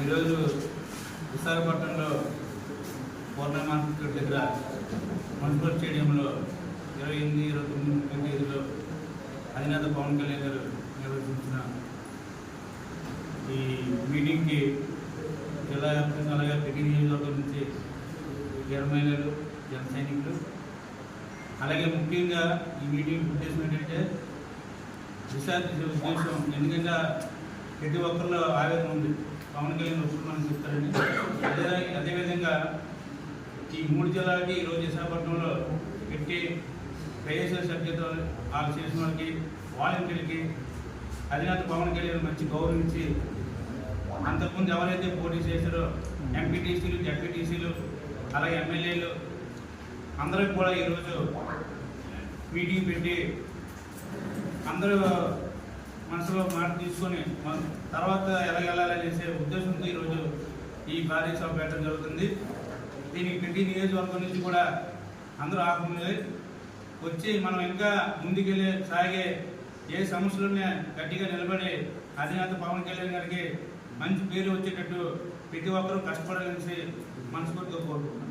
ఈరోజు విశాఖపట్నంలో పూర్ణ మార్కెట్ దగ్గర మున్సిపల్ స్టేడియంలో 28, 29, 30 తేదీలో అధినేత పవన్ కళ్యాణ్ గారు నిర్వహించిన ఈ మీటింగ్కి జిల్లా వ్యాప్తంగా అలాగే ప్రతి నియోజకవర్గం నుంచి చైర్మన్లు, జన సైనికులు, అలాగే ముఖ్యంగా ఈ మీటింగ్ ఉద్దేశం ఏంటంటే విశాఖ ఉద్దేశం ఎందుకంటే ప్రతి ఒక్కరిలో ఆవేదన ఉంది. పవన్ కళ్యాణ్ ఒప్పుడు మనం చెప్తారని అదేవిధంగా ఈ 3 జిల్లాలకి ఈరోజు విశాఖపట్నంలో పెట్టి వైఎస్ఆర్ సభ్యత వాళ్ళు చేసిన వాళ్ళకి వాలంటీర్లకి అధినేత పవన్ కళ్యాణ్ మంచి గౌరవించి అంతకుముందు ఎవరైతే పోటీ చేశారో ఎంపీటీసీలు, జడ్పీటీసీలు, అలాగే ఎమ్మెల్యేలు అందరికి కూడా ఈరోజు మీటింగ్ పెట్టి అందరూ మనసులో మాట తీసుకొని తర్వాత ఎలాగెళ్ళాలని చేసే ఉద్దేశంతో ఈరోజు ఈ కార్యక్రమం పెట్టడం జరుగుతుంది. దీనికి ప్రతి నియోజకవర్గం నుంచి కూడా అందరూ ఆహ్వానించాలి. వచ్చి మనం ఇంకా ముందుకెళ్ళి సాగే ఏ సమస్యలున్నా గట్టిగా నిలబడి అధినేత పవన్ కళ్యాణ్ గారికి మంచి పేరు వచ్చేటట్టు ప్రతి ఒక్కరూ కష్టపడాలని మనస్ఫూర్తిగా కోరుకుంటున్నాం.